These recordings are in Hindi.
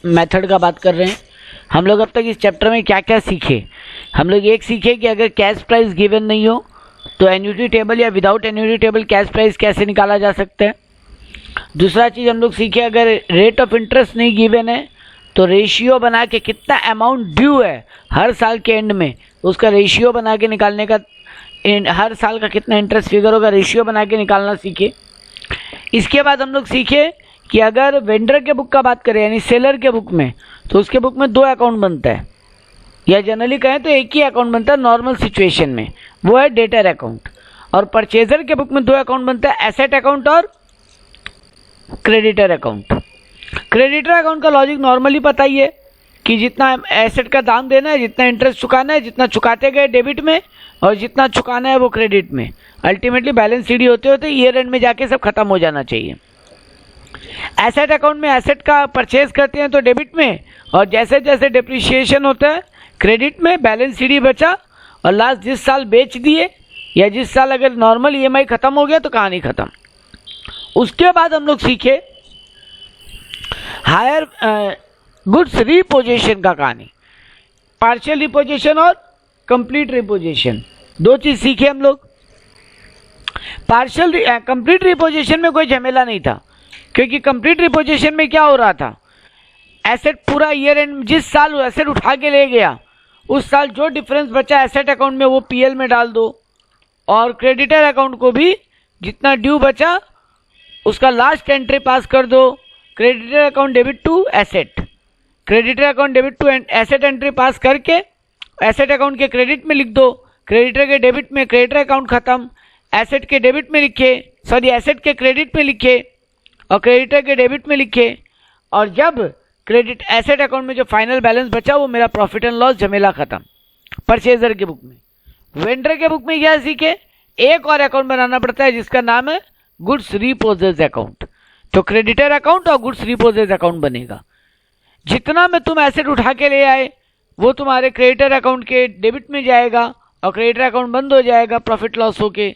मेथड का बात कर रहे हैं। हम लोग अब तक इस चैप्टर में क्या क्या सीखे? हम लोग एक सीखे कि अगर कैश प्राइस गिवन नहीं हो तो एन्युटी टेबल या without annuity table cash price कैसे निकाला जा सकता है। दूसरा चीज़ हम लोग सीखे, अगर रेट ऑफ इंटरेस्ट नहीं गिवन है तो रेशियो बना के कितना अमाउंट ड्यू है हर साल के एंड में, उसका रेशियो बना के निकालने का, हर साल का कितना इंटरेस्ट फिगर होगा रेशियो बना के निकालना सीखे। इसके बाद हम लोग सीखे कि अगर वेंडर के बुक का बात करें यानी सेलर के बुक में, तो उसके बुक में 2 अकाउंट बनता है, या जनरली कहें तो एक ही अकाउंट बनता है नॉर्मल सिचुएशन में, वो है डेटर अकाउंट। और परचेजर के बुक में 2 अकाउंट बनता है, एसेट अकाउंट और क्रेडिटर अकाउंट। क्रेडिटर अकाउंट का लॉजिक नॉर्मली पता ही है कि जितना एसेट का दाम देना है, जितना इंटरेस्ट चुकाना है, जितना चुकाते गए डेबिट में और जितना चुकाना है वो क्रेडिट में, अल्टीमेटली बैलेंस शीट होते होते ईयर एंड में जाके सब खत्म हो जाना चाहिए। एसेट अकाउंट में एसेट का परचेज करते हैं तो डेबिट में, और जैसे जैसे डिप्रिशिएशन होता है क्रेडिट में, बैलेंस शीट बचा, और लास्ट जिस साल बेच दिए या जिस साल अगर नॉर्मल ईएमआई खत्म हो गया तो कहानी खत्म। उसके बाद हम लोग सीखे हायर गुड्स रिपोजिशन का कहानी, पार्शियल रिपोजिशन और कंप्लीट रिपोजिशन, 2 चीज सीखे हम लोग। कंप्लीट रिपोजिशन में कोई झमेला नहीं था, क्योंकि कंप्लीट रिपोजिशन में क्या हो रहा था, एसेट पूरा ईयर एंड जिस साल एसेट उठा के ले गया उस साल जो डिफरेंस बचा एसेट अकाउंट में वो पीएल में डाल दो, और क्रेडिटर अकाउंट को भी जितना ड्यू बचा उसका लास्ट एंट्री पास कर दो, creditor account debit to asset, creditor account debit to asset entry pass करके एसेट अकाउंट के क्रेडिट में लिख दो, क्रेडिटर के डेबिट में क्रेडिटर अकाउंट खत्म, एसेट के डेबिट में लिखे, सॉरी एसेट के क्रेडिट में लिखे और क्रेडिटर के डेबिट में लिखे, और जब क्रेडिट एसेट अकाउंट में जो फाइनल बैलेंस बचा वो मेरा प्रॉफिट एंड लॉस, झमेला खत्म। परचेजर के बुक में, वेंडर के बुक में क्या सीखे, एक और अकाउंट बनाना पड़ता है जिसका नाम है गुड्स रिपोजेज अकाउंट। तो क्रेडिटर अकाउंट और गुड्स रिपोजेज अकाउंट बनेगा। जितना में तुम एसेट उठा के ले आए वो तुम्हारे क्रेडिटर अकाउंट के डेबिट में जाएगा और क्रेडिटर अकाउंट बंद हो जाएगा प्रॉफिट लॉस होके,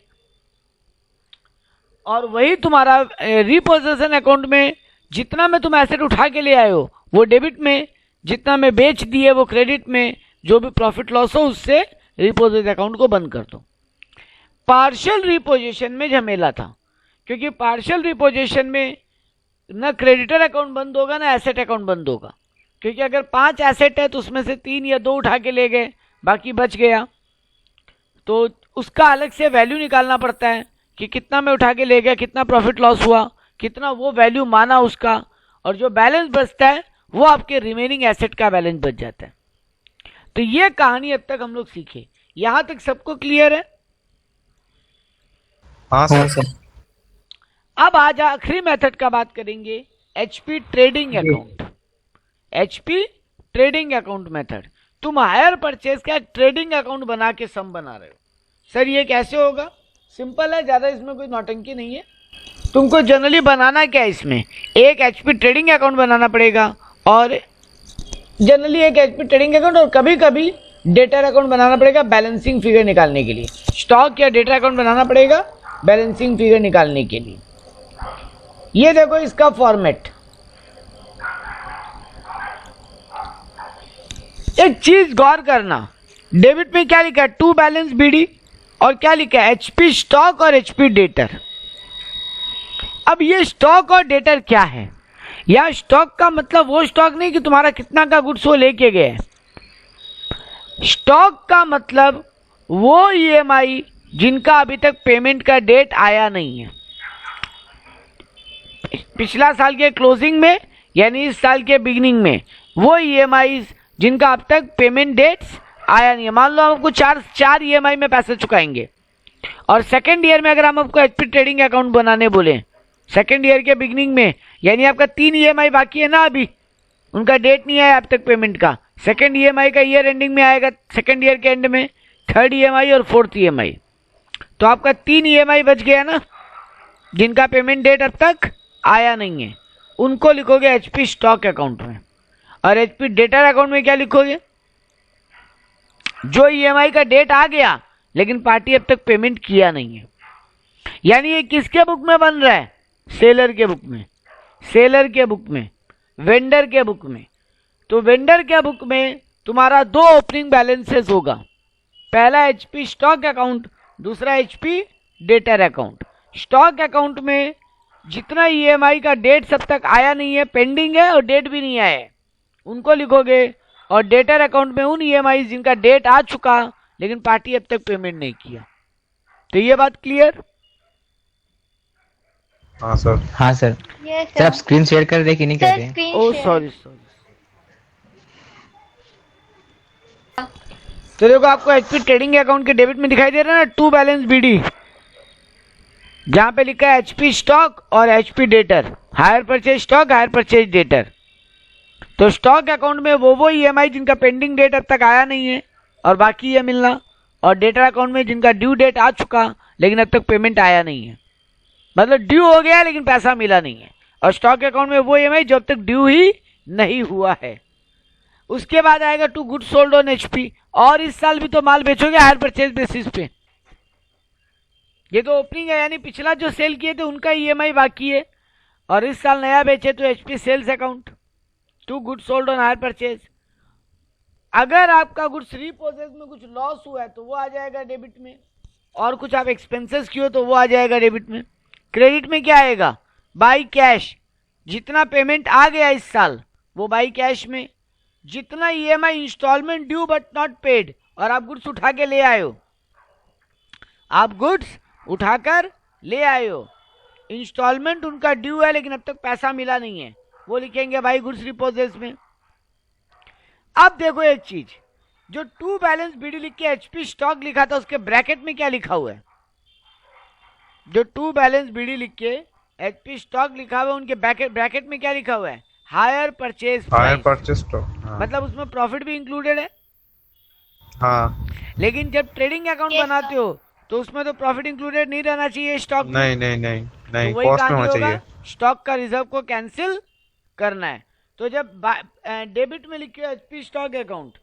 और वही तुम्हारा रिपोजेशन अकाउंट में जितना में तुम एसेट उठा के ले आए हो वो डेबिट में, जितना में बेच दिए वो क्रेडिट में, जो भी प्रॉफिट लॉस हो उससे रिपोजेज अकाउंट को बंद कर दो। पार्शियल रिपोजिशन में झमेला था, क्योंकि पार्शियल रिपोजिशन में ना क्रेडिटर अकाउंट बंद होगा ना एसेट अकाउंट बंद होगा, क्योंकि अगर 5 एसेट है तो उसमें से 3 या 2 उठा के ले गए, बाकी बच गया, तो उसका अलग से वैल्यू निकालना पड़ता है कि कितना में उठा के ले गया, कितना प्रॉफिट लॉस हुआ, कितना वो वैल्यू माना उसका, और जो बैलेंस बचता है वो आपके रिमेनिंग एसेट का बैलेंस बच जाता है। तो ये कहानी अब तक हम लोग सीखे। यहां तक सबको क्लियर है? हाँ सर। अब आज आखिरी मेथड का बात करेंगे, HP trading account. HP trading account method, तुम हायर परचेज का ट्रेडिंग अकाउंट बना के सम बना रहे हो। सर ये कैसे होगा? सिंपल है, ज्यादा इसमें कोई नौटंकी नहीं है। तुमको जनरली बनाना क्या है, इसमें एक एचपी ट्रेडिंग अकाउंट बनाना पड़ेगा, और जनरली एक एचपी ट्रेडिंग अकाउंट और कभी कभी डेटर अकाउंट बनाना पड़ेगा बैलेंसिंग फिगर निकालने के लिए। स्टॉक या डेटर अकाउंट बनाना पड़ेगा बैलेंसिंग फिगर निकालने के लिए। ये देखो इसका फॉर्मेट, एक चीज गौर करना, डेबिट में क्या लिखा है, टू बैलेंस बीडी, और क्या लिखा है एचपी स्टॉक और एचपी डेटर। अब ये स्टॉक और डेटर क्या है? या स्टॉक का मतलब वो स्टॉक नहीं कि तुम्हारा कितना का गुड्स वो लेके गए। स्टॉक का मतलब वो ईएमआई जिनका अभी तक पेमेंट का डेट आया नहीं है। पिछला साल के क्लोजिंग में यानी इस साल के बिगिनिंग में वो ईएमआई जिनका अब तक पेमेंट डेट्स आया नहीं है। मान लो हम आपको चार ईएमआई में पैसे चुकाएंगे, और सेकेंड ईयर में अगर हम आपको एचपी ट्रेडिंग अकाउंट बनाने बोले सेकेंड ईयर के बिगिनिंग में, यानी आपका 3 ईएमआई बाकी है ना, अभी उनका डेट नहीं आया अब तक पेमेंट का। सेकेंड ईएमआई का ईयर एंडिंग में आएगा, सेकेंड ईयर के एंड में, थर्ड ईएमआई और फोर्थ ईएमआई। तो आपका 3 ईएमआई बच गया ना, जिनका पेमेंट डेट अब तक आया नहीं है, उनको लिखोगे एचपी स्टॉक अकाउंट में। और एचपी डेटर अकाउंट में क्या लिखोगे, जो ईएमआई का डेट आ गया लेकिन पार्टी अब तक पेमेंट किया नहीं है। यानी ये किसके बुक में बन रहा है, सेलर के बुक में, सेलर के बुक में, वेंडर के बुक में, तो वेंडर के बुक में तुम्हारा दो ओपनिंग बैलेंसेस होगा, पहला एचपी स्टॉक अकाउंट, दूसरा HP debtor account. Stock account में जितना ईएमआई का डेट सब तक आया नहीं है, पेंडिंग है और डेट भी नहीं आया है, उनको लिखोगे। और डेटर अकाउंट में उन ईएमआई जिनका डेट आ चुका लेकिन पार्टी अब तक पेमेंट नहीं किया। तो ये बात क्लियर? हाँ सर। हाँ सर। सर आप स्क्रीन शेयर कर रहे कि नहीं कर रहे? Oh sorry. तो देखो आपको एचपी ट्रेडिंग अकाउंट के डेबिट में दिखाई दे रहा है ना, टू बैलेंस बीडी, जहां पे लिखा है एचपी स्टॉक और HP debtor, higher purchase stock, hire purchase debtor. तो स्टॉक अकाउंट में वो ईएमआई जिनका पेंडिंग डेट अब तक आया नहीं है और बाकी है मिलना, और डेटर अकाउंट में जिनका ड्यू डेट आ चुका लेकिन अब तक पेमेंट आया नहीं है, मतलब ड्यू हो गया लेकिन पैसा मिला नहीं है। और स्टॉक अकाउंट में वो ईएमआई जो अब तक ड्यू ही नहीं हुआ है। उसके बाद आएगा to goods sold on HP, और इस साल भी तो माल बेचोगे हायर परचेज बेसिस पे। ये तो ओपनिंग है, यानी पिछला जो सेल किए थे उनका ईएमआई बाकी है, और इस साल नया बेचे तो HP sales account, to goods sold on hire purchase. अगर आपका गुड्स रीपोजेस में कुछ लॉस हुआ है तो वो आ जाएगा डेबिट में, और कुछ आप एक्सपेंसेस किए तो वो आ जाएगा डेबिट में। क्रेडिट में क्या आएगा? बाई कैश, जितना पेमेंट आ गया इस साल वो बाई कैश में, जितना EMI instalment due but not paid, और आप गुड्स उठा के ले आए हो, आप गुड्स उठाकर ले आए हो, इंस्टॉलमेंट उनका ड्यू है लेकिन अब तक पैसा मिला नहीं है, वो लिखेंगे भाई गुड्स रिपोजेस में। अब देखो एक चीज, जो टू बैलेंस बीडी लिख के एचपी स्टॉक लिखा था उसके ब्रैकेट में क्या लिखा हुआ है? जो टू बैलेंस बीडी लिख के एचपी स्टॉक लिखा हुआ है उनके ब्रैकेट में क्या लिखा हुआ है? Higher purchase stock. हाँ। मतलब उसमें प्रॉफिट भी इंक्लूडेड है। हाँ। लेकिन जब ट्रेडिंग अकाउंट बनाते हो तो उसमें तो प्रॉफिट इंक्लूडेड नहीं रहना चाहिए स्टॉक में। नहीं नहीं नहीं नहीं, तो वही कॉस्ट में कहानी होना होगा, चाहिए। स्टॉक का रिजर्व को कैंसिल करना है। तो जब डेबिट में लिखे हो एचपी स्टॉक अकाउंट,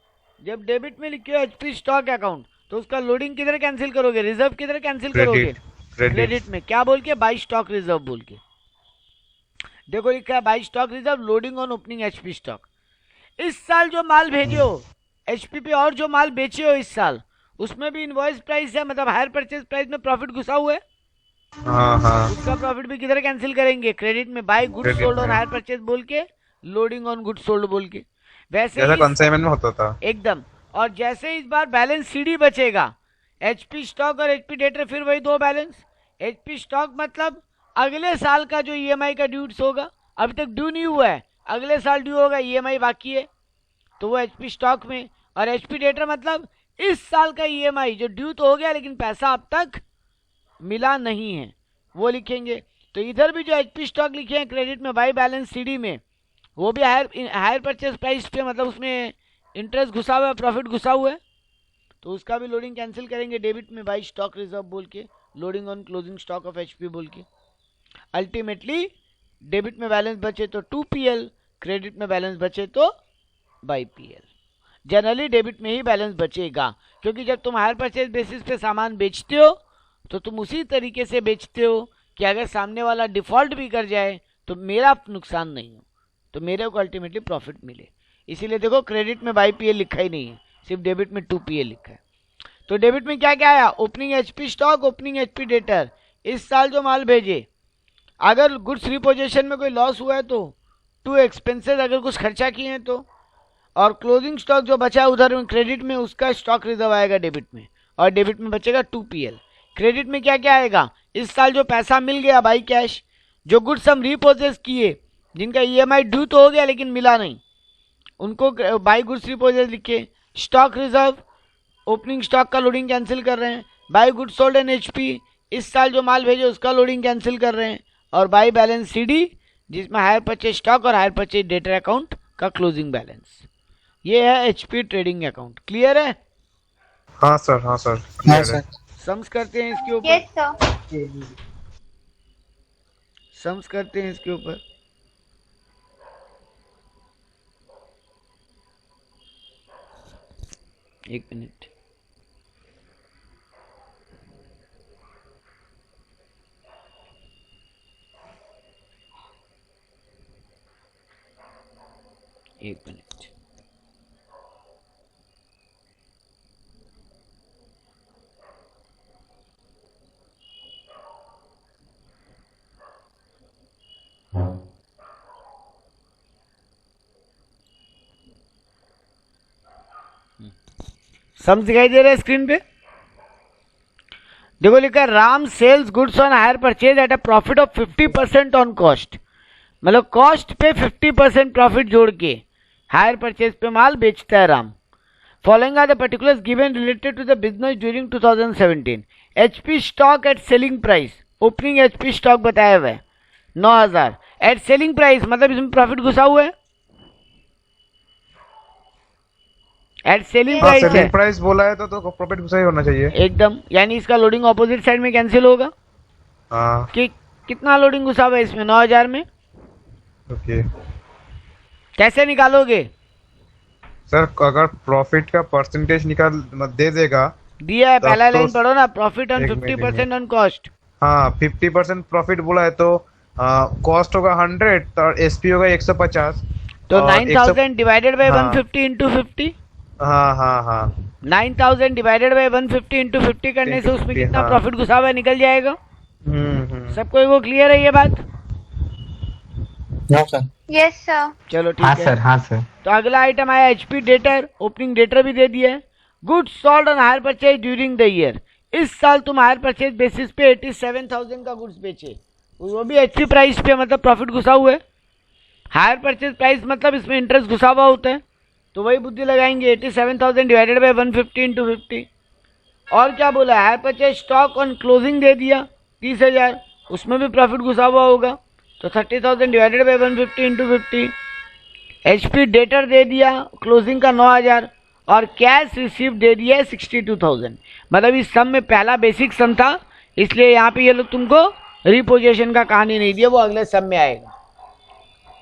जब डेबिट में लिखे हो एचपी स्टॉक अकाउंट, तो उसका लोडिंग किधर कैंसिल करोगे? रिजर्व किधर कैंसिल करोगे? क्रेडिट में। क्या बोल के? बाई स्टॉक रिजर्व बोल के। देखो लिखा है by stock reserve loading on opening HP stock. इस साल जो माल भेजे हो एचपी पे और जो माल बेचे हो इस साल, उसमें भी इनवॉइस प्राइस है, मतलब हायर परचेज प्राइस में प्रॉफिट घुसा हुआ है। हाँ हाँ। उसका प्रॉफिट भी किधर कैंसिल करेंगे? क्रेडिट में। By goods sold on hire purchase बोल के, लोडिंग ऑन गुड्स सोल्ड बोल के। वैसे जैसा कंसाइनमेंट में होता था एकदम। और जैसे इस बार बैलेंस सीडी बचेगा, एचपी स्टॉक और एचपी डेटर, फिर वही दो बैलेंस। एचपी स्टॉक मतलब अगले साल का जो ईएमआई का ड्यूज होगा, अभी तक ड्यू नहीं हुआ है, अगले साल ड्यू होगा, ईएमआई बाकी है, तो वो एचपी स्टॉक में। और एचपी डेटर मतलब इस साल का ईएमआई जो ड्यू तो हो गया लेकिन पैसा अब तक मिला नहीं है, वो लिखेंगे। तो इधर भी जो एचपी स्टॉक लिखे हैं क्रेडिट में बाई बैलेंस सीडी में, वो भी हायर परचेज प्राइस पे, मतलब उसमें इंटरेस्ट घुसा हुआ है, प्रॉफिट घुसा हुआ है, तो उसका भी लोडिंग कैंसिल करेंगे डेबिट में बाई स्टॉक रिजर्व बोल के, loading on closing stock of HP बोल के। अल्टीमेटली डेबिट में बैलेंस बचे तो 2PL, क्रेडिट में बैलेंस बचे तो बाई PL। जनरली डेबिट में ही बैलेंस बचेगा, क्योंकि जब तुम हायर परचेज बेसिस पे सामान बेचते हो तो तुम उसी तरीके से बेचते हो कि अगर सामने वाला डिफॉल्ट भी कर जाए तो मेरा नुकसान नहीं हो, तो मेरे को अल्टीमेटली प्रॉफिट मिले। इसीलिए देखो क्रेडिट में बाई PL लिखा ही नहीं है, सिर्फ डेबिट में 2PL लिखा है। तो डेबिट में क्या क्या आया? Opening HP stock, opening HP debtor, इस साल जो माल भेजे, अगर गुड्स रिपोजिशन में कोई लॉस हुआ है तो, टू एक्सपेंसेस अगर कुछ खर्चा किए हैं तो, और क्लोजिंग स्टॉक जो बचा है उधर में क्रेडिट में, उसका स्टॉक रिजर्व आएगा डेबिट में, और डेबिट में बचेगा 2PL। क्रेडिट में क्या क्या आएगा? इस साल जो पैसा मिल गया बाई कैश, जो गुड्स हम रिपोजेस किए जिनका ईएमआई ड्यू तो हो गया लेकिन मिला नहीं, उनको बाई गुड्स रिपोजेस लिखे। स्टॉक रिजर्व, ओपनिंग स्टॉक का लोडिंग कैंसिल कर रहे हैं। By goods sold N HP, इस साल जो माल भेजे उसका लोडिंग कैंसिल कर रहे हैं। और बाई बैलेंस सीडी, जिसमें हायर परचेज स्टॉक और हायर परचेज डेटर अकाउंट का क्लोजिंग बैलेंस। ये है एचपी ट्रेडिंग अकाउंट। क्लियर है? हाँ सर, हाँ सर, हाँ सर। सम्स करते हैं इसके ऊपर, सम्स करते हैं इसके ऊपर। एक मिनट। एक एक मिनट। सम दिखाई दे रहा है स्क्रीन पे? देखो लिखा है Ram sales goods on hire purchase at a profit of 50% on cost, मतलब कॉस्ट पे 50% प्रॉफिट जोड़ के हायर परचेज पे माल बेचता है Ram. Following are the particulars given related to the business during 2017। HP stock at selling price, opening HP stock बताया हुआ है 9000 एट सेलिंग प्राइस, मतलब इसमें प्रॉफिट घुसा हुआ है एट सेलिंग प्राइस है। सेलिंग प्राइस बोला है तो प्रॉफिट घुसा ही होना चाहिए एकदम, यानी इसका लोडिंग ऑपोजिट साइड में कैंसिल होगा। हाँ कि कितना लोडिंग घुसा हुआ है इसमें 9000 में, ओके कैसे निकालोगे? सर अगर प्रॉफिट का परसेंटेज निकाल दे देगा, दिया है, तब पहला तो लाइन पढ़ो ना, प्रॉफिट ऑन एक मिनट, 50% ऑन कॉस्ट। हाँ 50% प्रॉफिट बोला है तो कॉस्ट होगा 100 और एसपी होगा 150, तो और 9000 डिवाइडेड बाय हाँ। 150 इंटू 50, हाँ हाँ हाँ 9000 डिवाइडेड बाय 150 इंटू 50 करने से उसमें 50, कितना हाँ। प्रॉफिट घुसा हुआ है निकल जाएगा। हम्म। वो क्लियर है ये बात? No sir. Yes sir. चलो ठीक हाँ है। सर, हाँ सर। तो अगला आइटम आया एचपी डेटर, ओपनिंग डेटर भी दे दिया है। Goods sold on hire purchase during the year, इस साल तुम हायर परचेज बेसिस पे 87,000 का गुड्स बेचे, वो भी एचपी प्राइस पे, मतलब प्रॉफिट घुसा हुआ है। हायर परचेज प्राइस मतलब इसमें इंटरेस्ट घुसा हुआ होता है, तो वही बुद्धि लगाएंगे 87,000 डिवाइडेड बाय 150 इंटू 50। और क्या बोला, hire purchase stock on closing दे दिया 30,000, उसमें भी प्रॉफिट घुसा हुआ होगा, तो 30,000 divided by 150 into 50। HP debtor दे दिया क्लोजिंग का 9,000 और कैश रिसीव दे दिया है 62,000, मतलब इस सम में पहला बेसिक सम था, इसलिए यहाँ पे ये लोग तुमको रिपोजिशन का कहानी नहीं दिया, वो अगले सम में आएगा।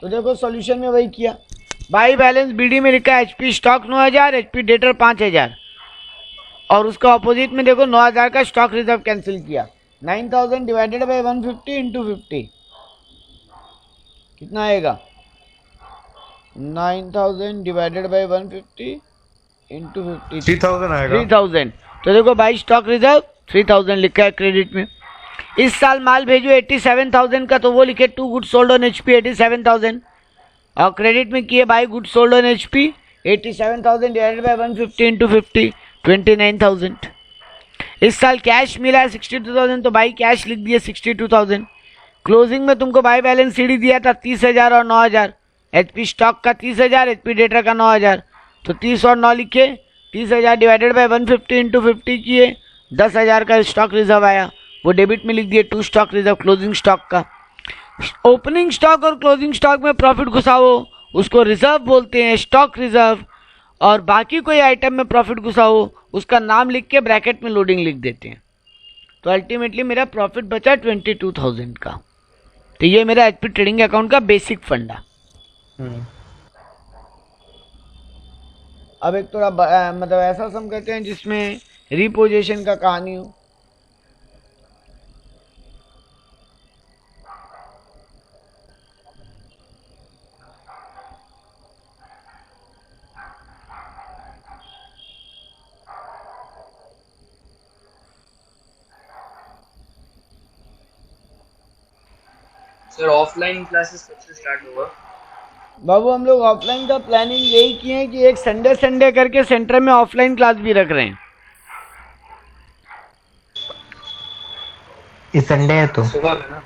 तो देखो सॉल्यूशन में वही किया, बाई बैलेंस बीडी में लिखा है एचपी स्टॉक 9,000, एचपी डेटर 5,000, और उसका ऑपोजिट में देखो 9,000 का स्टॉक रिजर्व कैंसिल किया। 9,000 डिवाइडेड बाई 150 इंटू 50 कितना आएगा? 9,000 डिवाइडेड बाई 150 इंटू 50 3000 आएगा। 3,000। तो देखो भाई स्टॉक रिजर्व 3,000 लिखा है क्रेडिट में। इस साल माल भेजो 87,000 का, तो वो लिखे to good sold on HP 87,000, और क्रेडिट में किए by good sold on HP 87,000 divided by 150 into 50 29,000। इस साल कैश मिला है 62,000, तो बाई कैश लिख दिए 62,000। क्लोजिंग में तुमको बाई बैलेंस सीडी दिया था 30,000 और 9,000, एचपी स्टॉक का 30,000, एचपी डेटर का 9,000, तो 30 और 9 लिखे, 30,000 डिवाइडेड बाई 150 इंटू 50 किए, 10,000 का स्टॉक रिजर्व आया, वो डेबिट में लिख दिए to stock reserve closing stock का। ओपनिंग स्टॉक और क्लोजिंग स्टॉक में प्रॉफिट घुसा हो उसको रिजर्व बोलते हैं, स्टॉक रिजर्व, और बाकी कोई आइटम में प्रॉफिट घुसा हो उसका नाम लिख के ब्रैकेट में लोडिंग लिख देते हैं। तो अल्टीमेटली मेरा प्रॉफिट बचा 22,000 का। तो ये मेरा एचपी ट्रेडिंग अकाउंट का बेसिक फंडा। अब एक थोड़ा मतलब ऐसा सम करते हैं जिसमें रिपोजिशन का कहानी हो। सर ऑफलाइन क्लासेस कब से स्टार्ट होगा? बाबू हम लोग ऑफलाइन का प्लानिंग यही किए हैं कि एक संडे संडे करके सेंटर में ऑफलाइन क्लास भी रख रहे हैं। इस संडे है तो सुबह में ना?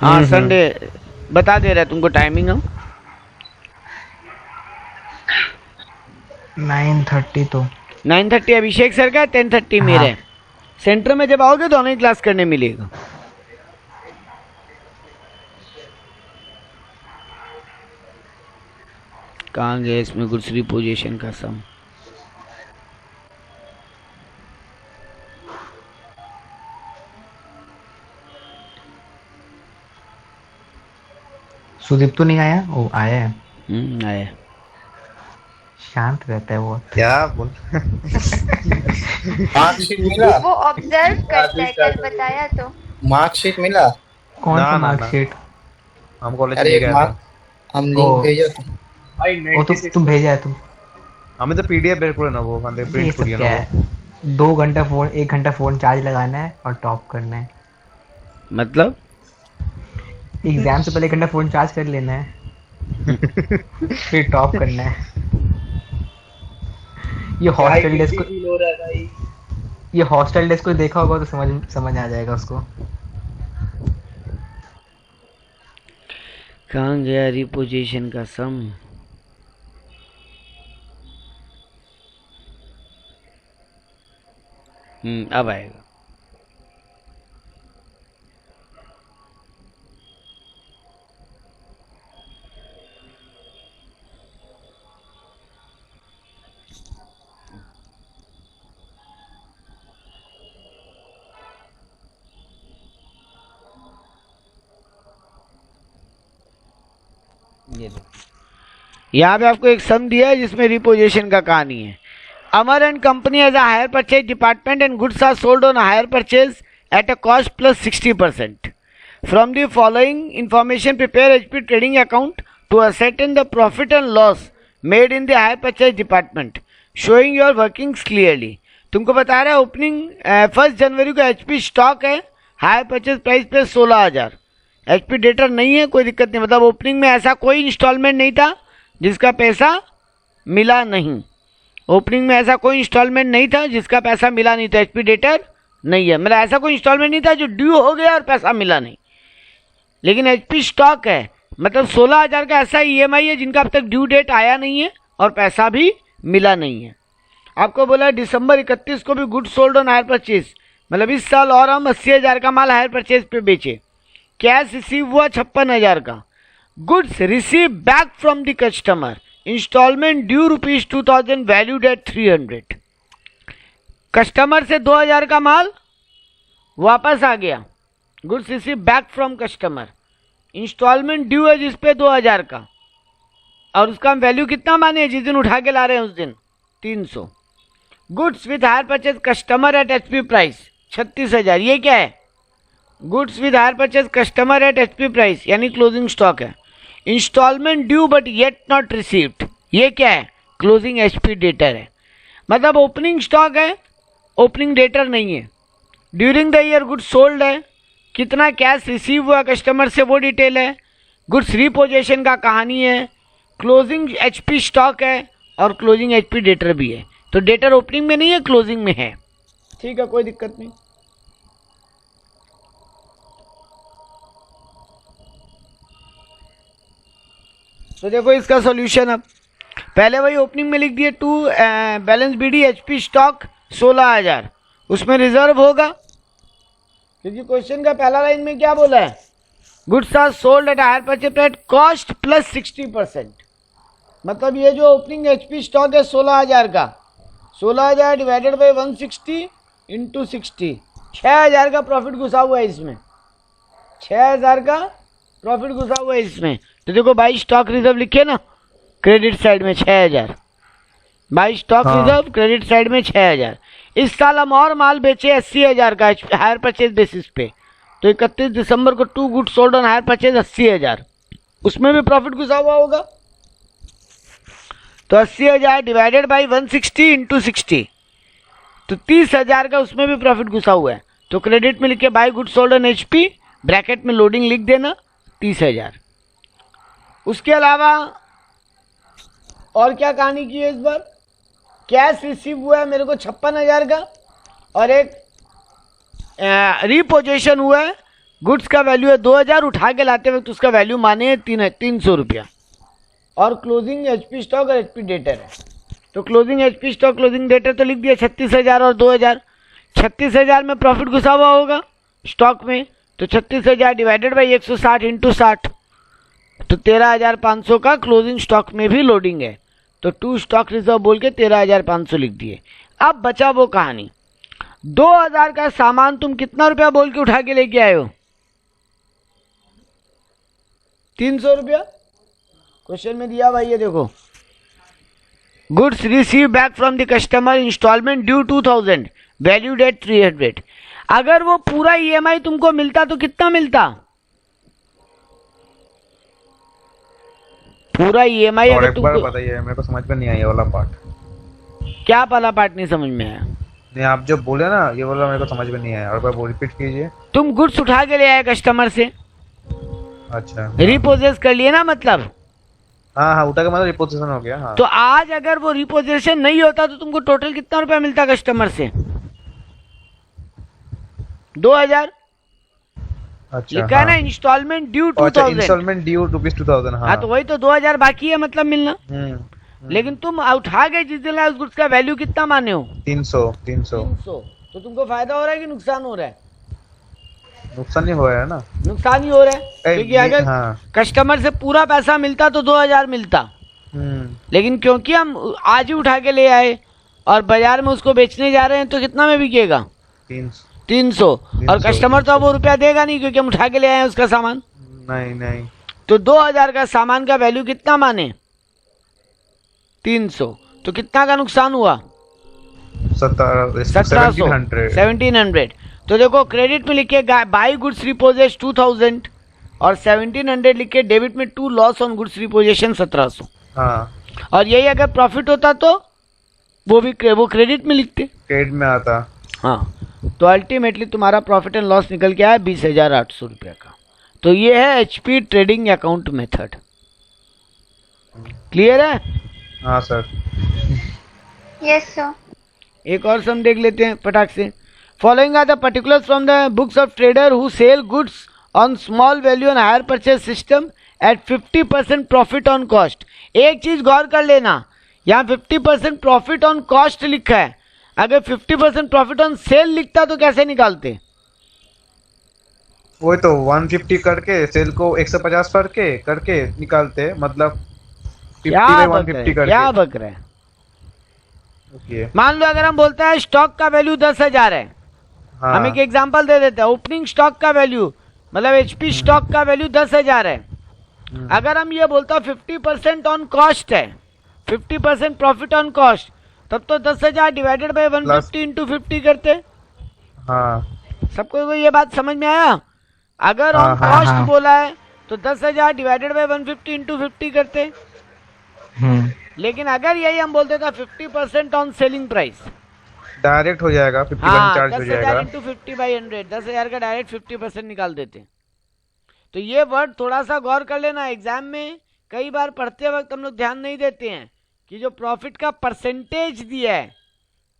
हाँ संडे बता दे रहा है तुमको टाइमिंग हम 9:30 तो 9:30 अभिषेक सर का, 10:30 मेरे है। सेंटर में जब आओगे दोनों ही क्लास करने मिलेगा। कहाँ गए इसमें गुड्स रिपोजिशन का सम? सुदीप तो नहीं आया? ओ आया है। आया। शांत रहता है वो। क्या बोल मार्कशीट मिला? वो ऑब्जर्व करता है, कल बताया तो। मार्कशीट मिला? कौन ना, सा ना, मार्कशीट? हम कॉलेज अरे नहीं गए मार्क थे। हम ओ। लिंक भेजा था। भाई वो तो 96 तुम भेजा है तुम। हमें तो पीडीएफ बेर करे ना वो बंदे ये प्रिंट सब किया क्या ना है? 2 घंटा फोन, 1 घंटा फोन चार्ज लगाना है और टॉप करना है। मतलब एग्जाम से पहले 1 घंटा फोन चार्ज कर लेना है फिर टॉप करना है। ये हॉस्टल डेस्क को, फील हो रहा है भाई। ये हॉस्टल डेस्क को देखा होगा तो समझ आ जाएगा उसको। कहाँ गया रिपोजिशन का सम? अब आएगा। ये देखो यहाँ पे आपको एक सम दिया है जिसमें रिपोजिशन का कहानी है। Amar and company as a hire purchase department and goods are sold on hire purchase at a cost plus 60%. From the following information prepare HP trading account to ascertain the profit and loss made in the hire purchase department showing your workings clearly. तुमको बता रहा है ओपनिंग 1 जनवरी को एचपी स्टॉक है, हायर परचेज प्राइस पे 16,000। एचपी डेटर नहीं है, कोई दिक्कत नहीं, मतलब ओपनिंग में ऐसा कोई इंस्टॉलमेंट नहीं था जिसका पैसा मिला नहीं। ओपनिंग में ऐसा कोई इंस्टॉलमेंट नहीं था जिसका पैसा मिला नहीं, तो एचपी डेटर नहीं है। मतलब ऐसा कोई इंस्टॉलमेंट नहीं था जो ड्यू हो गया और पैसा मिला नहीं। लेकिन एचपी स्टॉक है, मतलब 16,000 का ऐसा ईएमआई है जिनका अब तक ड्यू डेट आया नहीं है और पैसा भी मिला नहीं है। आपको बोला दिसंबर 31 को भी good sold on hire purchase, मतलब इस साल और हम 80,000 का माल हायर परचेज पे बेचे। कैश रिसीव हुआ 56,000 का। Goods receive back from the customer, instalment due ₹2,000 valued at 300। Customer से 2,000 का माल वापस आ गया। Goods receive back from customer, instalment due है जिस पे 2,000 का, और उसका हम वैल्यू कितना माने जिस दिन उठा के ला रहे हैं उस दिन 300। Goods with hire purchase customer at HP price 36,000। ये क्या है? Goods with hire purchase customer at HP price यानी क्लोजिंग स्टॉक है। Instalment due but yet not received, ये क्या है? क्लोजिंग एचपी डेटर है। मतलब ओपनिंग स्टॉक है, ओपनिंग डेटर नहीं है। During the year goods sold है, कितना कैश रिसीव हुआ कस्टमर से वो डिटेल है। गुड्स रिपोजेशन का कहानी है। क्लोजिंग एचपी स्टॉक है और क्लोजिंग एचपी डेटर भी है। तो डेटर ओपनिंग में नहीं है, क्लोजिंग में है। ठीक है, कोई दिक्कत नहीं। तो देखो इसका सॉल्यूशन, अब पहले वही ओपनिंग में लिख दिए 2 बैलेंस बीडी एचपी स्टॉक 16,000, उसमें रिजर्व होगा क्योंकि क्वेश्चन का पहला लाइन में क्या बोला है? Goods are sold at hire purchase price cost plus 60%। मतलब ये जो ओपनिंग एचपी स्टॉक है 16,000 का, 16,000 डिवाइडेड बाई 160 इंटू 60, 6,000 का प्रॉफिट घुसा हुआ है इसमें। 6,000 का प्रॉफिट घुसा हुआ है इसमें। तो देखो बाई स्टॉक रिजर्व लिखे ना क्रेडिट साइड में 6,000, by stock reserve credit side में 6,000। इस साल हम और माल बेचे 80,000 का हायर परचेज बेसिस पे, तो 31 दिसंबर को 2 good sold on hire purchase 80,000, उसमें भी प्रॉफिट घुसा हुआ होगा। तो 80,000 डिवाइडेड बाई 160 इंटू 60, तो 30,000 का उसमें भी प्रॉफिट घुसा हुआ है। तो क्रेडिट में लिखे by good sold on HP, bracket में लोडिंग लिख देना 30,000। उसके अलावा और क्या कहानी की है इस बार? कैश रिसीव हुआ है मेरे को 56,000 का और एक रिपोजिशन हुआ है, गुड्स का वैल्यू है 2,000, उठा के लाते वक्त उसका वैल्यू माने है 300 रुपया, और क्लोजिंग एचपी स्टॉक और एचपी डेटर है। तो closing HP stock closing debtor तो लिख दिया 36,000 और 2,000। 36,000 में प्रॉफिट घुसा हुआ होगा स्टॉक में, तो 36,000 डिवाइडेड बाई 160 इंटू 60, तो 13,500 का क्लोजिंग स्टॉक में भी लोडिंग है। तो 2 स्टॉक रिजर्व बोल के 13,500 लिख दिए। अब बचा वो कहानी, 2,000 का सामान तुम कितना रुपया बोल के उठा के लेके आए हो? 300 रुपया क्वेश्चन में दिया भाई, ये देखो। Goods receive back from the customer, instalment due 2,000 valued at 300। अगर वो पूरा ईएमआई तुमको मिलता तो कितना मिलता? पूरा ईएमआई और अगर एक बार तुमको बताइए, मेरे को समझ में नहीं आया ये वाला पार्ट। क्या वाला पार्ट नहीं समझ में आया? नहीं, आप जो बोले ना ये वाला मेरे को समझ में नहीं आया, और बार वो रिपीट कीजिए। तुम गुड्स उठा के ले आए कस्टमर से, अच्छा, रिपोजेस कर लिए ना, मतलब हाँ हाँ, उठा के मतलब रिपोजिशन हो गया। हाँ तो आज अगर वो रिपोजिशन नहीं होता तो तुमको टोटल कितना रुपया मिलता कस्टमर से? 2000 अच्छा, लिखा है ना, हाँ। इंस्टॉलमेंट ड्यू अच्छा, 2000। Instalment due ₹2000। हाँ तो वही तो 2000 बाकी है मतलब मिलना। हम्म। लेकिन तुम उठा के जिस दिन लाए उस गुड्स का वैल्यू कितना माने हो? 300। 300। तो तुमको फायदा हो रहा है कि नुकसान हो रहा है? नुकसान ही हुआ है ना। नुकसान ही हो रहा है, क्योंकि अगर हाँ। कस्टमर से पूरा पैसा मिलता तो 2000 मिलता, लेकिन क्योंकि हम आज ही उठा के ले आए और बाजार में उसको बेचने जा रहे हैं तो कितना में बिकेगा? 300। और कस्टमर तो अब वो रुपया देगा नहीं क्योंकि हम उठा के ले आए हैं उसका सामान। नहीं नहीं, तो 2000 का सामान का वैल्यू कितना माने? 300। तो कितना का नुकसान हुआ? 1700। तो देखो क्रेडिट में लिखे बाई गुड्स रिपोजेस 2000 और 1700 लिखे डेबिट में to loss on goods repossession 1700। हाँ, और यही अगर प्रॉफिट होता तो वो क्रेडिट में लिखते। क्रेडिट में आता। हाँ, तो अल्टीमेटली तुम्हारा प्रॉफिट एंड लॉस निकल के आया 20,800 रुपये का। तो ये है HP trading account method. Clear है? हाँ सर। Yes sir. एक और सम देख लेते हैं फटाक से। Following are the particulars from the books of trader who sell goods on small value and hire purchase system at 50% profit on cost. एक चीज गौर कर लेना, यहाँ 50% प्रॉफिट ऑन कॉस्ट लिखा है। अगर 50% प्रॉफिट ऑन सेल लिखता तो कैसे निकालते? वही तो 150 करके सेल को 150 करके निकालते, मतलब 50/150 करके। क्या बक रहे हैं? ओके। मान लो अगर हम बोलते हैं स्टॉक का वैल्यू 10,000 है, हाँ। हम एक एग्जांपल दे देते हैं। ओपनिंग स्टॉक का वैल्यू मतलब एचपी स्टॉक का वैल्यू 10,000 है। अगर हम ये बोलते हैं 50% ऑन कॉस्ट है, 50% प्रॉफिट ऑन कॉस्ट, तब तो 10,000 डिवाइडेड बाय 150 इंटू 50 करते। हाँ सबको ये बात समझ में आया? अगर ऑन कॉस्ट बोला है तो 10,000 डिवाइडेड बाय 150 इंटू 50 करते। लेकिन अगर यही हम बोलते था 50% ऑन सेलिंग प्राइस, डायरेक्ट हो जाएगा, 50% चार्ज हो जाएगा। 10,000 इंटू 50/100, 10,000 का डायरेक्ट 50% निकाल देते। तो ये वर्ड थोड़ा सा गौर कर लेना, एग्जाम में कई बार पढ़ते वक्त हम लोग ध्यान नहीं देते हैं कि जो प्रॉफिट का परसेंटेज दिया है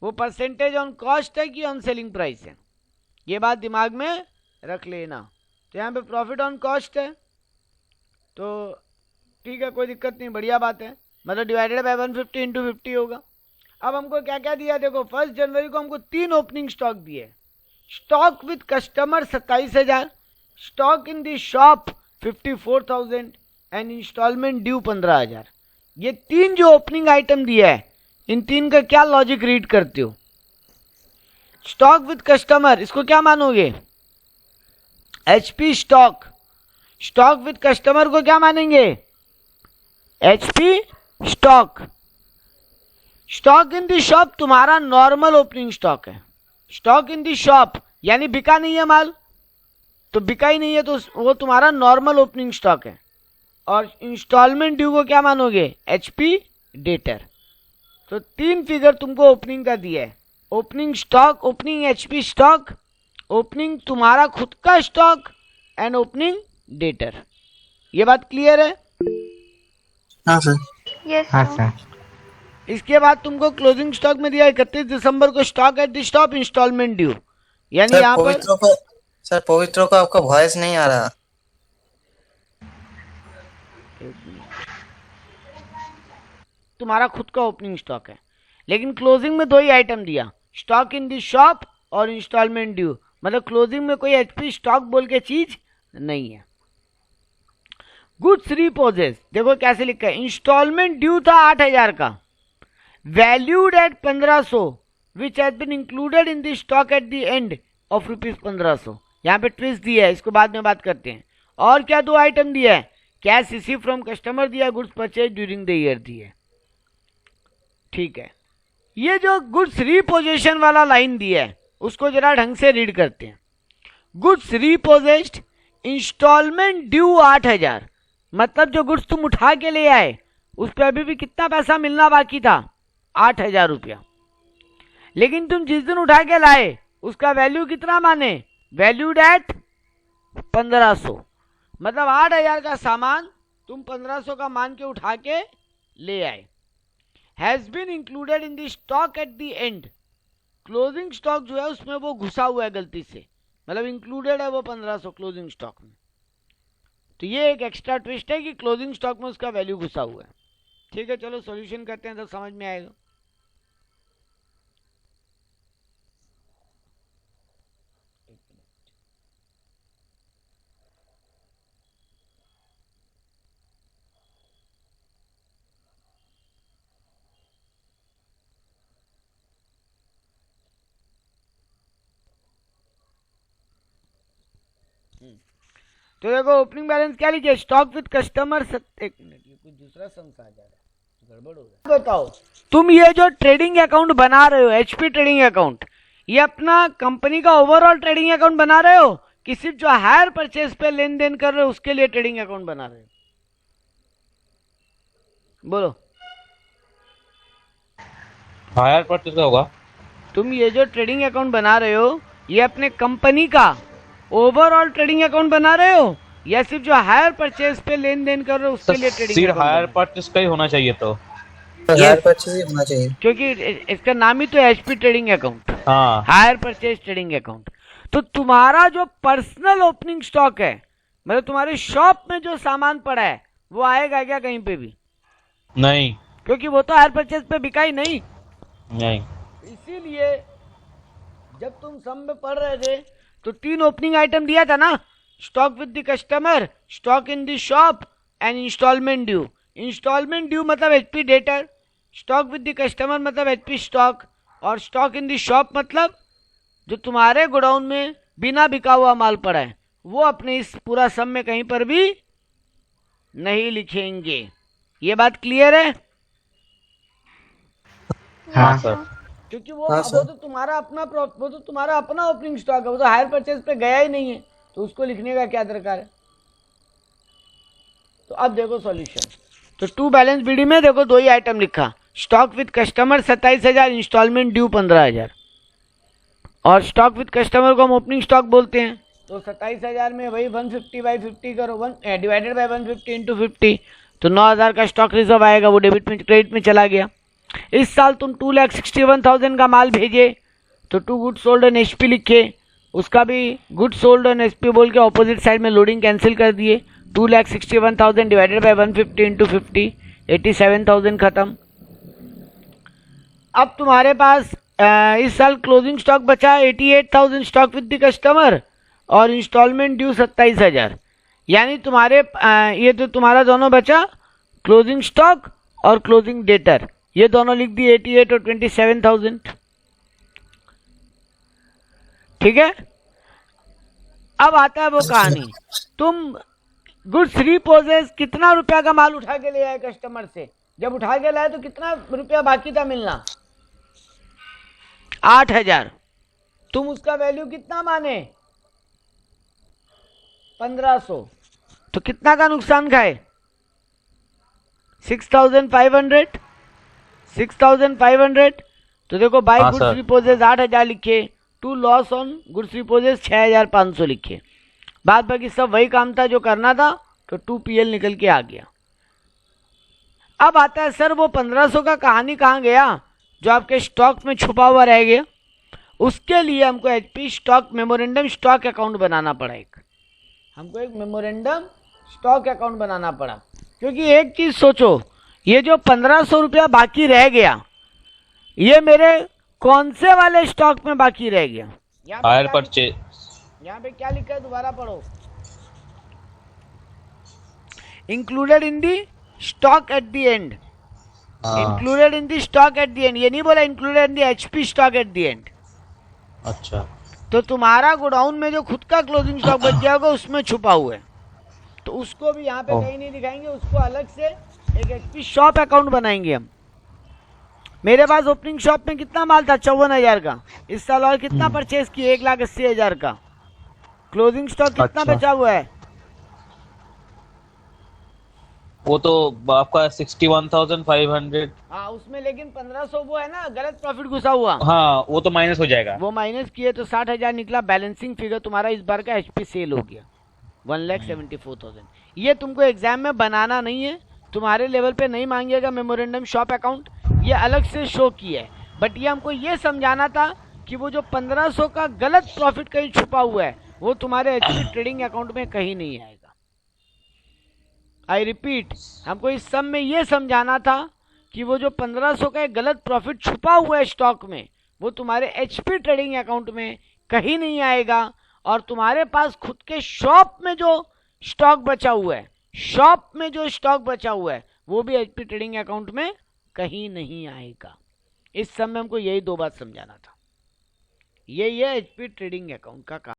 वो परसेंटेज ऑन कॉस्ट है कि ऑन सेलिंग प्राइस है। ये बात दिमाग में रख लेना। तो यहाँ पे प्रॉफिट ऑन कॉस्ट है तो ठीक है, कोई दिक्कत नहीं, बढ़िया बात है। मतलब डिवाइडेड बाय 150 इंटू 50 होगा। अब हमको क्या क्या दिया देखो, 1 जनवरी को हमको 3 ओपनिंग स्टॉक दिए। Stock with customer 27,000, stock in the shop 54,000 and instalment due 15,000। ये 3 जो ओपनिंग आइटम दिया है, इन 3 का क्या लॉजिक रीड करते हो? स्टॉक विद कस्टमर, इसको क्या मानोगे? HP stock. Stock with customer को क्या मानेंगे? HP stock. Stock in the shop तुम्हारा नॉर्मल ओपनिंग स्टॉक है। स्टॉक इन दी शॉप यानी बिका नहीं है माल, तो बिका ही नहीं है तो वो तुम्हारा नॉर्मल ओपनिंग स्टॉक है। और इंस्टॉलमेंट ड्यू को क्या मानोगे? HP debtor. तो 3 फिगर तुमको ओपनिंग का दिया है। Opening stock, opening HP stock, opening तुम्हारा खुद का स्टॉक एंड ओपनिंग डेटर। ये बात क्लियर है? हाँ सर। यस हाँ सर। सर। इसके बाद तुमको क्लोजिंग स्टॉक में दिया 31 दिसंबर को stock at the stop instalment due, यानी यहाँ पर पवित्रों का आपका वॉइस नहीं आ रहा। तुम्हारा खुद का ओपनिंग स्टॉक है, लेकिन क्लोजिंग में 2 ही आइटम दिया, स्टॉक इन द शॉप और इंस्टॉलमेंट ड्यू। मतलब क्लोजिंग में कोई एचपी स्टॉक बोल के चीज नहीं है। गुड्स रिपोजेस देखो कैसे लिखा है। इंस्टॉलमेंट ड्यू था 8,000 का, valued at 1,500 which has been included in the stock at the end of ₹1,500। यहाँ पे ट्विस्ट दिया है, इसको बाद में बात करते हैं। और क्या 2 आइटम दिया है? कैश रिसीव फ्रॉम कस्टमर दिया, goods purchase during the year दिया। ठीक है, ये जो गुड्स रिपोजेशन वाला लाइन दिया है उसको जरा ढंग से रीड करते हैं। गुड्स रिपोजेस्ड, इंस्टॉलमेंट ड्यू 8,000, मतलब जो गुड्स तुम उठा के ले आए उस पर अभी भी कितना पैसा मिलना बाकी था, 8,000 रुपया। लेकिन तुम जिस दिन उठा के लाए उसका वैल्यू कितना माने, वैल्यूड एट 1500। मतलब 8,000 का सामान तुम 1500 का मान के उठा के ले आए। Has been included in the stock at the end. Closing stock जो है उसमें वो घुसा हुआ है गलती से, मतलब इंक्लूडेड है वो 1500 क्लोजिंग स्टॉक में। तो ये एक एक्स्ट्रा ट्विस्ट है कि क्लोजिंग स्टॉक में उसका वैल्यू घुसा हुआ है। ठीक है, चलो सॉल्यूशन करते हैं तो समझ में आएगा। तो देखो ओपनिंग बैलेंस क्या लीजिए, स्टॉक विद कस्टमर। एक मिनट, ये कुछ दूसरा सम्स आ जा रहा है, गड़बड़ हो रहा है। बताओ तुम ये जो ट्रेडिंग अकाउंट बना रहे हो, एचपी ट्रेडिंग अकाउंट, ये अपना कंपनी का ओवरऑल ट्रेडिंग अकाउंट बना रहे हो कि सिर्फ जो हायर परचेज पे लेन देन कर रहे हो उसके लिए ट्रेडिंग अकाउंट बना रहे हो? बोलो। हायर परचेज का होगा। तुम ये जो ट्रेडिंग अकाउंट बना रहे हो ये अपने कंपनी का ओवरऑल ट्रेडिंग अकाउंट बना रहे हो या सिर्फ जो हायर परचेज पे लेन देन कर रहे हो उसके लिए ट्रेडिंग? सिर्फ हायर परचेज का ही होना चाहिए। तो हायर परचेज ही होना चाहिए क्योंकि इसका नाम ही तो एचपी ट्रेडिंग अकाउंट, हाँ, हायर परचेज ट्रेडिंग अकाउंट। तो तुम्हारा जो पर्सनल ओपनिंग स्टॉक है, मतलब तुम्हारी शॉप में जो सामान पड़ा है वो आएगा क्या कहीं पे भी? नहीं, क्योंकि वो तो हायर परचेज पे बिका ही नहीं। नहीं। इसीलिए जब तुम सम में पढ़ रहे थे तो 3 ओपनिंग आइटम दिया था ना, stock with the customer, stock in the shop and instalment due. Instalment due मतलब HP debtor, stock with the customer मतलब एचपी स्टॉक, और स्टॉक इन द शॉप मतलब जो तुम्हारे गोडाउन में बिना बिका हुआ माल पड़ा है वो अपने इस पूरा सम में कहीं पर भी नहीं लिखेंगे। ये बात क्लियर है? हाँ सर। क्योंकि वो हाँ, वो सर। तो तुम्हारा अपना वो तो तुम्हारा अपना ओपनिंग स्टॉक है, वो तो हायर परचेज पे गया ही नहीं है, तो उसको लिखने का क्या दरकार है? तो अब देखो सॉल्यूशन। तो टू बैलेंस बीडी में देखो 2 ही आइटम लिखा, stock with customer 27,000, instalment due 15,000। और स्टॉक विद कस्टमर को हम ओपनिंग स्टॉक बोलते हैं। तो 27,000 में वही 150/50 करो, डिवाइडेड बाय 150 इंटू 50, तो 9,000 का स्टॉक रिजर्व आएगा, वो डेबिट में क्रेडिट में चला गया। इस साल तुम 2,61,000 का माल भेजे तो 2 गुड सोल्ड एन एचपी लिखे, उसका भी गुड सोल्ड एन एचपी बोल के ऑपोजिट साइड में लोडिंग कैंसिल कर दिए। 2,61,000 डिवाइडेड बाय 150 इंटू 50, 87,000 खत्म। अब तुम्हारे पास इस साल क्लोजिंग स्टॉक बचा 88,000 स्टॉक विद द कस्टमर और इंस्टॉलमेंट ड्यू 27,000। यानी तुम्हारे ये तो तुम्हारा दोनों बचा, क्लोजिंग स्टॉक और क्लोजिंग डेटर, ये दोनों लिख दिए 88 और 27,000। ठीक है, अब आता है वो कहानी, तुम गुड्स रिपोजेस कितना रुपया का माल उठा के ले आए कस्टमर से, जब उठा के लाए तो कितना रुपया बाकी था मिलना, 8,000। तुम उसका वैल्यू कितना माने, 1500, तो कितना का नुकसान खाए, 6,500। 6,500। तो देखो बाई हाँ, गुड्स सर। रिपोजेस 8,000 लिखे, to loss on goods repossess 6,500 लिखे। बाद बाकी सब वही काम था जो करना था, तो 2 PL निकल के आ गया। अब आता है सर वो 1500 का कहानी कहाँ गया जो आपके स्टॉक में छुपा हुआ रह गया? उसके लिए हमको HP stock memorandum stock account बनाना पड़ा, हमको एक मेमोरेंडम स्टॉक अकाउंट बनाना पड़ा। क्योंकि एक चीज सोचो, ये जो 1500 रुपया बाकी रह गया ये मेरे कौन से वाले स्टॉक में बाकी रह गया? Hire purchase. यहाँ पे क्या लिखा है, दोबारा पढ़ो, included in the stock at the and. Included in the stock at the and, ये नहीं बोला included in the HP stock at the and. अच्छा, तो तुम्हारा गोडाउन में जो खुद का क्लोजिंग स्टॉक बच गया होगा उसमें छुपा हुआ है, तो उसको भी यहाँ पे कहीं नहीं दिखाएंगे, उसको अलग से एक एचपी शॉप अकाउंट बनाएंगे हम। मेरे पास ओपनिंग शॉप में कितना माल था, 54,000 का। इस साल और कितना परचेज किए, 1,80,000 का। क्लोजिंग स्टॉक कितना अच्छा। बचा हुआ है, वो तो आपका 61,500। हाँ उसमें लेकिन 1500 वो है ना गलत प्रॉफिट घुसा हुआ। हाँ वो तो माइनस हो जाएगा। वो माइनस किए तो 60,000 निकला। बैलेंसिंग फिगर तुम्हारा इस बार का एचपी सेल हो गया 1,74,000। ये तुमको एग्जाम में बनाना नहीं है, तुम्हारे लेवल पे नहीं मांगेगा मेमोरेंडम शॉप अकाउंट, ये अलग से शो किया है। बट ये हमको ये समझाना था कि वो जो 1500 का गलत प्रॉफिट कहीं छुपा हुआ है वो तुम्हारे एचपी ट्रेडिंग अकाउंट में कहीं नहीं आएगा। आई रिपीट, हमको इस सब में ये समझाना था कि वो जो 1500 का एक गलत प्रॉफिट छुपा हुआ है स्टॉक में वो तुम्हारे एचपी ट्रेडिंग अकाउंट में कहीं नहीं आएगा। और तुम्हारे पास खुद के शॉप में जो स्टॉक बचा हुआ है, शॉप में जो स्टॉक बचा हुआ है वो भी एचपी ट्रेडिंग अकाउंट में कहीं नहीं आएगा। इस सब में हमको यही दो बात समझाना था। यही है एचपी ट्रेडिंग अकाउंट का काम।